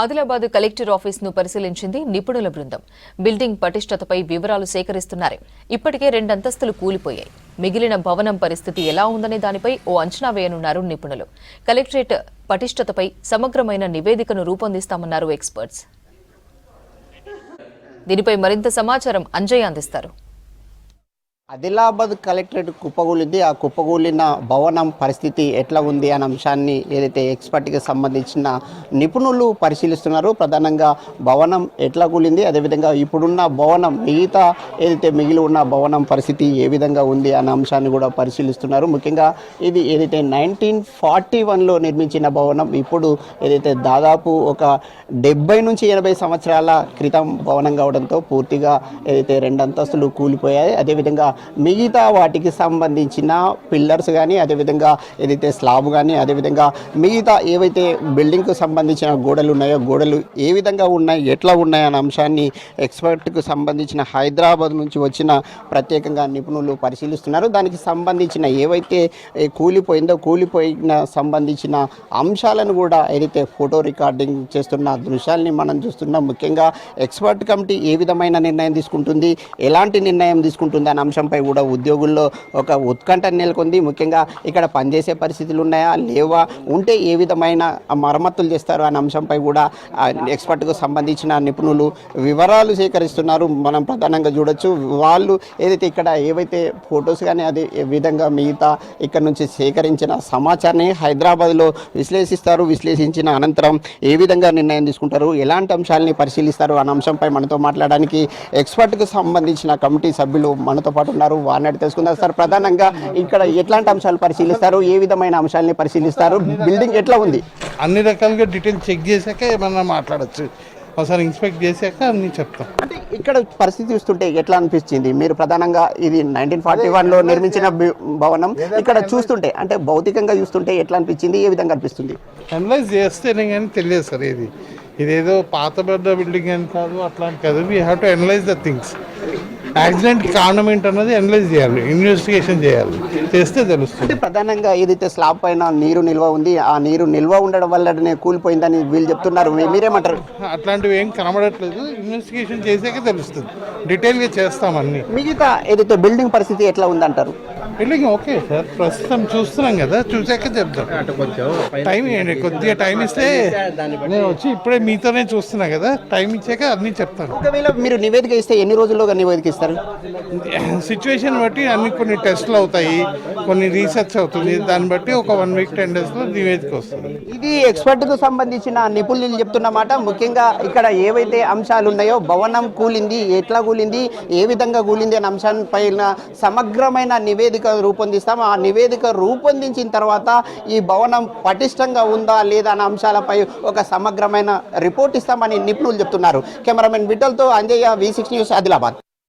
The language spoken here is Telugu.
ఆదిలాబాద్ కలెక్టర్ ఆఫీస్ ను పరిశీలించింది నిపుణుల బృందం. బిల్డింగ్ పటిష్టతపై వివరాలు సేకరిస్తున్నారు. ఇప్పటికే 2 అంతస్తులు కూలిపోయాయి. మిగిలిన భవనం పరిస్థితి ఎలా ఉందనే దానిపై ఓ అంచనా వేయనున్నారు నిపుణులు. కలెక్టరేట్ పటిష్టతపై సమగ్రమైన నివేదికను రూపొందిస్తామన్నారు ఎక్స్పర్ట్స్. దీనిపై మరింత సమాచారం అంజయ్య అందిస్తారు. ఆదిలాబాద్ కలెక్టరేట్ కుప్పగూలింది. ఆ కుప్పగూలిన భవనం పరిస్థితి ఎట్లా ఉంది అనే అంశాన్ని ఏదైతే ఎక్స్పర్ట్కి సంబంధించిన నిపుణులు పరిశీలిస్తున్నారు. ప్రధానంగా భవనం ఎట్లా కూలింది, అదేవిధంగా ఇప్పుడున్న భవనం మిగతా ఏదైతే మిగిలి ఉన్న భవనం పరిస్థితి ఏ విధంగా ఉంది అనే అంశాన్ని కూడా పరిశీలిస్తున్నారు. ముఖ్యంగా ఇది ఏదైతే 1941లో నిర్మించిన భవనం ఇప్పుడు ఏదైతే దాదాపు ఒక 70 నుంచి 80 సంవత్సరాల క్రితం భవనం కావడంతో పూర్తిగా ఏదైతే 2 అంతస్తులు కూలిపోయాయి. అదేవిధంగా మిగతా వాటికి సంబంధించిన పిల్లర్స్ కానీ, అదేవిధంగా ఏదైతే స్లాబ్ కానీ, అదేవిధంగా మిగతా ఏవైతే బిల్డింగ్కు సంబంధించిన గోడలు ఉన్నాయో గోడలు ఏ విధంగా ఉన్నాయి, ఎట్లా ఉన్నాయి అనే అంశాన్ని ఎక్స్పర్ట్కు సంబంధించిన హైదరాబాద్ నుంచి వచ్చిన ప్రత్యేకంగా నిపుణులు పరిశీలిస్తున్నారు. దానికి సంబంధించిన ఏవైతే కూలిపోయిన సంబంధించిన అంశాలను కూడా ఏదైతే ఫోటో రికార్డింగ్ చేస్తున్న దృశ్యాల్ని మనం చూస్తున్నాం. ముఖ్యంగా ఎక్స్పర్ట్ కమిటీ ఏ విధమైన నిర్ణయం తీసుకుంటుంది, ఎలాంటి నిర్ణయం తీసుకుంటుంది అనే అంశంపై కూడా ఉద్యోగుల్లో ఒక ఉత్కంఠ నెలకొంది. ముఖ్యంగా ఇక్కడ పనిచేసే పరిస్థితులు ఉన్నాయా లేవా, ఉంటే ఏ విధమైన మరమ్మతులు చేస్తారు అనే అంశంపై కూడా ఎక్స్పర్ట్కు సంబంధించిన నిపుణులు వివరాలు సేకరిస్తున్నారు. మనం ప్రధానంగా చూడొచ్చు. వాళ్ళు ఏదైతే ఇక్కడ ఏవైతే ఫొటోస్ కానీ అదే విధంగా మిగతా ఇక్కడ నుంచి సేకరించిన సమాచారాన్ని హైదరాబాద్లో విశ్లేషిస్తారు. విశ్లేషించిన అనంతరం ఏ విధంగా నిర్ణయం తీసుకుంటారు, ఎలాంటి అంశాలని పరిశీలిస్తారు అనే అంశంపై మనతో మాట్లాడడానికి ఎక్స్పర్ట్కు సంబంధించిన కమిటీ సభ్యులు మనతో పాటు ఉన్నారు. వారిని తెలుసుకుందాం. సార్, ప్రధానంగా ఇక్కడ ఎట్లాంటి అంశాలు పరిశీలిస్తారు, ఏ విధమైన అంశాలని పరిశీలిస్తారు, బిల్డింగ్ ఎట్లా ఉంది? అన్ని రకాలుగా డీటెయిల్ చెక్ చేశాక ఏమన్నా మాట్లాడచ్చు. ఒకసారి ఇన్స్పెక్ట్ చేశాక అన్ని చెప్తాం. అంటే ఇక్కడ పరిస్థితి చూస్తుంటే ఎట్లా అనిపించింది? మీరు ప్రధానంగా ఇది 1941లో నిర్మించిన భవనం, ఇక్కడ చూస్తుంటే అంటే భౌతికంగా చూస్తుంటే ఎట్లా అనిపించింది, ఏ విధంగా అనిపిస్తుంది? అనలైజ్ చేస్తేనే కానీ తెలియదు సార్. ఇదేదో పాతబడ్డ బిల్డింగ్ అని కాదు, అట్లాంటి కాదు. We have to analyse the things. Accident కారణం ఏంటన్నది అనలైజ్ చేయాలి, ఇన్వెస్టిగేషన్ చేయాలి, చేస్తే తెలుస్తుంది. అంటే ప్రధానంగా ఏదైతే స్లాబ్ పైన నీరు నిల్వ ఉంది, ఆ నీరు నిల్వ ఉండడం వల్లనే కూలిపోయిందని వీళ్ళు చెప్తున్నారు. మీరేమంటారు? అట్లాంటివి ఏం కనబడట్లేదు. ఇన్వెస్టిగేషన్ చేసాకే తెలుస్తుంది. డీటెయిల్గా చేస్తాం అన్ని. మిగతా ఏదైతే బిల్డింగ్ పరిస్థితి ఎట్లా ఉందంటారు? బిల్డింగ్ ఓకే సార్, ప్రస్తుతం చూస్తున్నాం కదా, చూసాక చెప్తాం. టైం ఇవ్వండి, కొద్దిగా టైం ఇస్తే నేను వచ్చి ఇప్పుడే మీతోనే చూస్తున్నా కదా, టైం ఇచ్చాక అన్నీ చెప్తాను. ఒకవేళ మీరు నివేదిక ఇస్తే ఎన్ని రోజుల్లోగా నివేదిక ఇస్తారు? సిచ్యువేషన్ బట్టి అన్ని కొన్ని టెస్ట్లు అవుతాయి, కొన్ని రీసెర్చ్ అవుతుంది. దాన్ని బట్టి ఒక 1 వీక్ 10 డేస్లో నివేదిక వస్తుంది. ఇది ఎక్స్పర్ట్కు సంబంధించిన నిపుణులు చెప్తున్నమాట. ముఖ్యంగా ఇక్కడ ఏవైతే అంశాలు ఉన్నాయో, భవనం కూలింది, ఎట్లా కూలింది, ఏ విధంగా కూలింది అనే అంశాలపైన సమగ్రమైన నివేదిక రూపొందిస్తాం. ఆ నివేదిక రూపొందించిన తర్వాత ఈ భవనం పటిష్టంగా ఉందా లేదా అనే అంశాలపై ఒక సమగ్రమైన రిపోర్ట్ ఇస్తామని నిపుణులు చెప్తున్నారు. కెమెరామెన్ విఠల్తో అంజయ్య, V6 న్యూస్, ఆదిలాబాద్.